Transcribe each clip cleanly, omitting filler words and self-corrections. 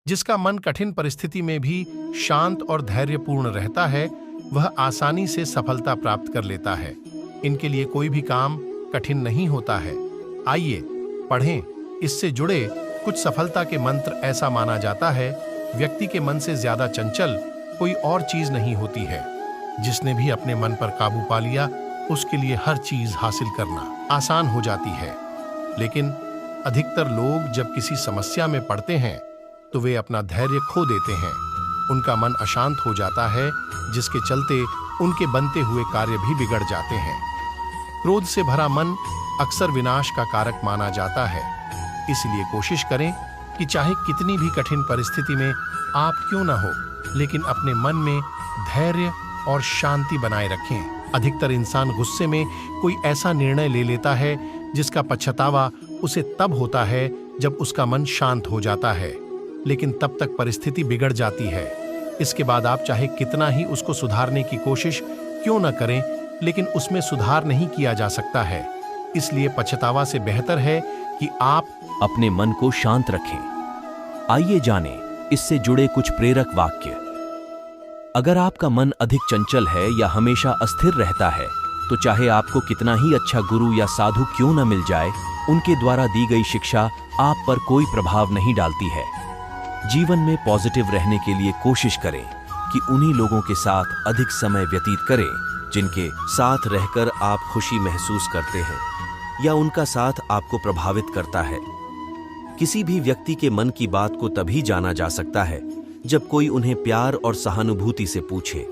जिसका मन कठिन परिस्थिति में भी शांत और धैर्यपूर्ण रहता है, वह आसानी से सफलता प्राप्त कर लेता है। इनके लिए कोई भी काम कठिन नहीं होता है। आइए पढ़ें, इससे जुड़े कुछ सफलता के मंत्र। ऐसा माना जाता है, व्यक्ति के मन से ज्यादा चंचल कोई और चीज नहीं होती है। जिसने भी अपने मन पर काबू पा लिया, उसके लिए हर चीज हासिल करना आसान हो जाती है। लेकिन अधिकतर लोग जब किसी समस्या में पड़ते हैं तो वे अपना धैर्य खो देते हैं। उनका मन अशांत हो जाता है, जिसके चलते उनके बनते हुए कार्य भी बिगड़ जाते हैं। क्रोध से भरा मन अक्सर विनाश का कारक माना जाता है। इसलिए कोशिश करें कि चाहे कितनी भी कठिन परिस्थिति में आप क्यों ना हो, लेकिन अपने मन में धैर्य और शांति बनाए रखें। अधिकतर इंसान गुस्से में कोई ऐसा निर्णय ले लेता है जिसका पछतावा उसे तब होता है जब उसका मन शांत हो जाता है, लेकिन तब तक परिस्थिति बिगड़ जाती है। इसके बाद आप चाहे कितना ही उसको सुधारने की कोशिश क्यों न करें, लेकिन उसमें सुधार नहीं किया जा सकता है। इसलिए पछतावा से बेहतर है कि आप अपने मन को शांत रखें। आइए जानें इससे जुड़े कुछ प्रेरक वाक्य। अगर आपका मन अधिक चंचल है या हमेशा अस्थिर रहता है, तो चाहे आपको कितना ही अच्छा गुरु या साधु क्यों न मिल जाए, उनके द्वारा दी गई शिक्षा आप पर कोई प्रभाव नहीं डालती है। जीवन में पॉजिटिव रहने के लिए कोशिश करें कि उन्हीं लोगों के साथ अधिक समय व्यतीत करें जिनके साथ रहकर आप खुशी महसूस करते हैं या उनका साथ आपको प्रभावित करता है। किसी भी व्यक्ति के मन की बात को तभी जाना जा सकता है जब कोई उन्हें प्यार और सहानुभूति से पूछे।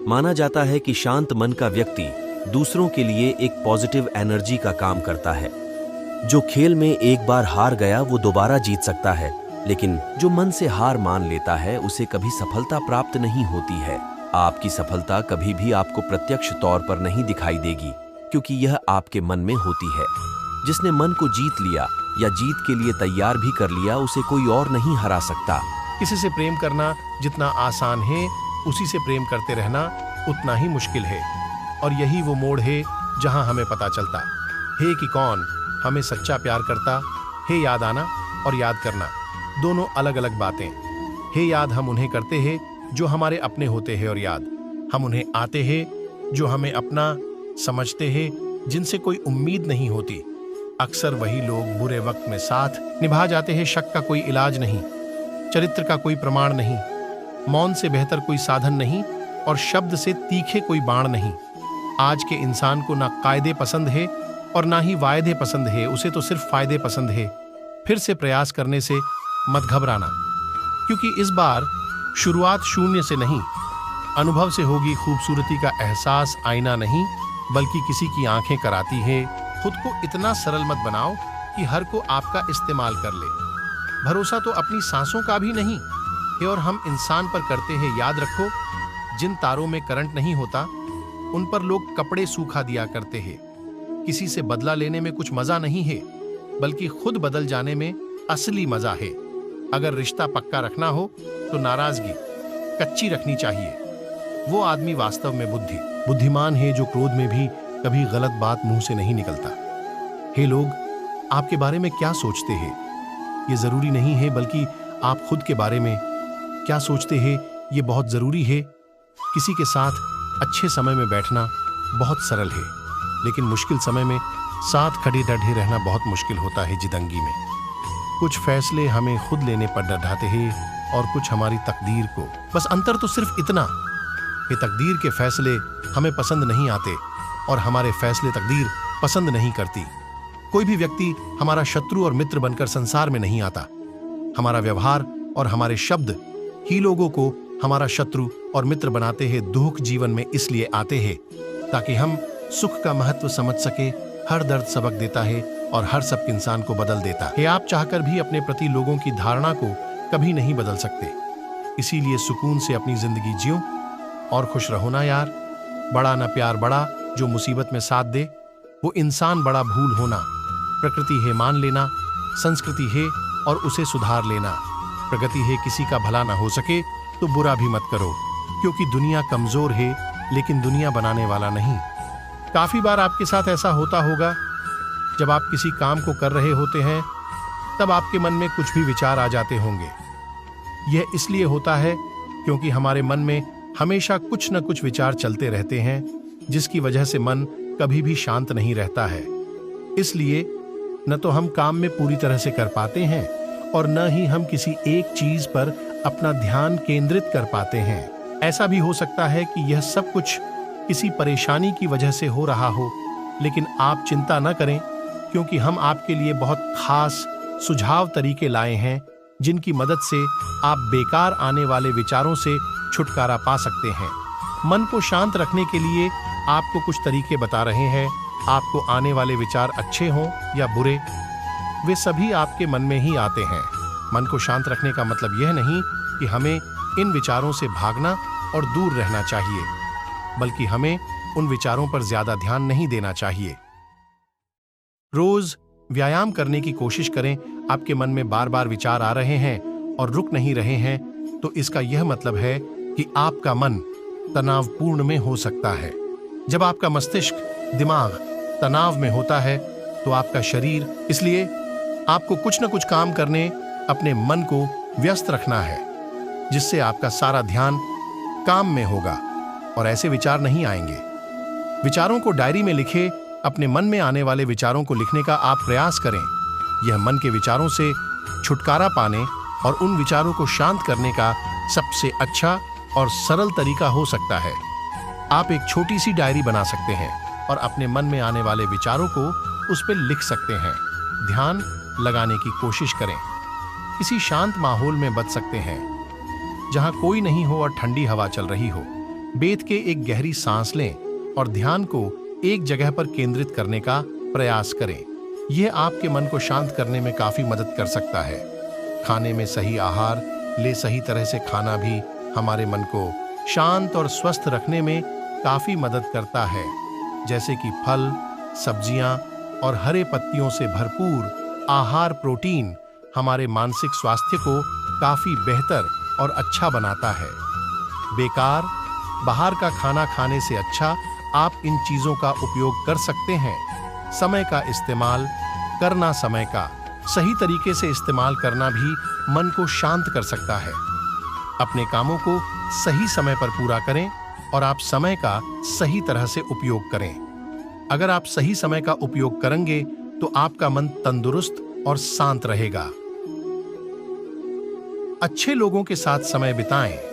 माना जाता है कि शांत मन का व्यक्ति दूसरों के लिए एक पॉजिटिव एनर्जी का काम करता है। जो खेल में एक बार हार गया वो दोबारा जीत सकता है, लेकिन जो मन से हार मान लेता है उसे कभी सफलता प्राप्त नहीं होती है। आपकी सफलता कभी भी आपको प्रत्यक्ष तौर पर नहीं दिखाई देगी, क्योंकि यह आपके मन में होती है। जिसने मन को जीत लिया या जीत के लिए तैयार भी कर लिया, उसे कोई और नहीं हरा सकता। किसी से प्रेम करना जितना आसान है, उसी से प्रेम करते रहना उतना ही मुश्किल है। और यही वो मोड़ है जहां हमें पता चलता है कि कौन हमें सच्चा प्यार करता है। याद आना और याद करना दोनों अलग अलग बातें हैं। याद हम उन्हें करते हैं जो हमारे अपने होते हैं, और याद हम उन्हें आते हैं जो हमें अपना समझते हैं, जिनसे कोई उम्मीद नहीं होती। अक्सर वही लोग बुरे वक्त में साथ निभा जाते हैं। शक का कोई इलाज नहीं, चरित्र का कोई प्रमाण नहीं, मौन से बेहतर कोई साधन नहीं, और शब्द से तीखे कोई बाण नहीं। आज के इंसान को ना कायदे पसंद है और ना ही वायदे पसंद है, उसे तो सिर्फ फायदे पसंद है। फिर से प्रयास करने से मत घबराना, क्योंकि इस बार शुरुआत शून्य से नहीं, अनुभव से होगी। खूबसूरती का एहसास आईना नहीं, बल्कि किसी की आंखें कराती है। खुद को इतना सरल मत बनाओ कि हर को आपका इस्तेमाल कर ले। भरोसा तो अपनी सांसों का भी नहीं है, और हम इंसान पर करते हैं। याद रखो, जिन तारों में करंट नहीं होता, उन पर लोग कपड़े सूखा दिया करते हैं। किसी से बदला लेने में कुछ मजा नहीं है, बल्कि खुद बदल जाने में असली मजा है। अगर रिश्ता पक्का रखना हो तो नाराजगी कच्ची रखनी चाहिए। वो आदमी वास्तव में बुद्धिमान है जो क्रोध में भी कभी गलत बात मुंह से नहीं निकलता। हे लोग, आपके बारे में क्या सोचते हैं ये जरूरी नहीं है, बल्कि आप खुद के बारे में क्या सोचते हैं ये बहुत जरूरी है। किसी के साथ अच्छे समय में बैठना बहुत सरल है, लेकिन मुश्किल समय में साथ खड़े डटे रहना बहुत मुश्किल होता है। जिंदगी में कुछ फैसले हमें खुद लेने पर डराते हैं और कुछ हमारी तकदीर को। बस अंतर तो सिर्फ इतना कि तकदीर के फैसले हमें पसंद नहीं आते और हमारे फैसले तकदीर पसंद नहीं करती। कोई भी व्यक्ति हमारा शत्रु और मित्र बनकर संसार में नहीं आता। हमारा व्यवहार और हमारे शब्द ही लोगों को हमारा शत्रु और मित्र बनाते हैं। दुख जीवन में इसलिए आते हैं ताकि हम सुख का महत्व समझ सके। हर दर्द सबक देता है और हर सब इंसान को बदल देता है। आप चाहकर भी अपने प्रति लोगों की धारणा को कभी नहीं बदल सकते। इसीलिए सुकून से अपनी जिंदगी जियो और खुश रहो ना यार। बड़ा ना प्यार बड़ा जो मुसीबत में साथ दे, वो इंसान बड़ा भूल होना। प्रकृति है मान लेना, संस्कृति है और उसे सुधार लेना। प्रगति है किसी का भला ना हो सके तो बुरा भी मत करो, क्योंकि दुनिया कमजोर है लेकिन दुनिया बनाने वाला नहीं। काफी बार आपके साथ ऐसा होता होगा, जब आप किसी काम को कर रहे होते हैं तब आपके मन में कुछ भी विचार आ जाते होंगे। यह इसलिए होता है क्योंकि हमारे मन में हमेशा कुछ न कुछ विचार चलते रहते हैं, जिसकी वजह से मन कभी भी शांत नहीं रहता है। इसलिए न तो हम काम में पूरी तरह से कर पाते हैं और न ही हम किसी एक चीज पर अपना ध्यान केंद्रित कर पाते हैं। ऐसा भी हो सकता है कि यह सब कुछ किसी परेशानी की वजह से हो रहा हो, लेकिन आप चिंता न करें, क्योंकि हम आपके लिए बहुत खास सुझाव तरीके लाए हैं, जिनकी मदद से आप बेकार आने वाले विचारों से छुटकारा पा सकते हैं। मन को शांत रखने के लिए आपको कुछ तरीके बता रहे हैं। आपको आने वाले विचार अच्छे हों या बुरे, वे सभी आपके मन में ही आते हैं। मन को शांत रखने का मतलब यह नहीं कि हमें इन विचारों से भागना और दूर रहना चाहिए, बल्कि हमें उन विचारों पर ज्यादा ध्यान नहीं देना चाहिए। रोज व्यायाम करने की कोशिश करें। आपके मन में बार बार विचार आ रहे हैं और रुक नहीं रहे हैं, तो इसका यह मतलब है कि आपका मन तनावपूर्ण में हो सकता है। जब आपका मस्तिष्क, दिमाग तनाव में होता है, तो आपका शरीर, इसलिए आपको कुछ न कुछ काम करने अपने मन को व्यस्त रखना है, जिससे आपका सारा ध्यान काम में होगा और ऐसे विचार नहीं आएंगे। विचारों को डायरी में लिखे। अपने मन में आने वाले विचारों को लिखने का आप प्रयास करें। यह मन के विचारों से छुटकारा पाने और उन विचारों को शांत करने का सबसे अच्छा और सरल तरीका हो सकता है। आप एक छोटी सी डायरी बना सकते हैं और अपने मन में आने वाले विचारों को उस पर लिख सकते हैं। ध्यान लगाने की कोशिश करें। किसी शांत माहौल में बच सकते हैं, जहां कोई नहीं हो और ठंडी हवा चल रही हो। बैठ के एक गहरी सांस लें और ध्यान को एक जगह पर केंद्रित करने का प्रयास करें। यह आपके मन को शांत करने में काफी मदद कर सकता है। खाने में सही आहार ले, सही तरह से खाना भी हमारे मन को शांत और स्वस्थ रखने में काफी मदद करता है, जैसे कि फल, सब्जियां और हरे पत्तियों से भरपूर आहार प्रोटीन हमारे मानसिक स्वास्थ्य को काफी बेहतर और अच्छा बनाता है। बेकार बाहर का खाना खाने से अच्छा आप इन चीजों का उपयोग कर सकते हैं। समय का इस्तेमाल करना, समय का सही तरीके से इस्तेमाल करना भी मन को शांत कर सकता है। अपने कामों को सही समय पर पूरा करें और आप समय का सही तरह से उपयोग करें। अगर आप सही समय का उपयोग करेंगे तो आपका मन तंदुरुस्त और शांत रहेगा। अच्छे लोगों के साथ समय बिताएं।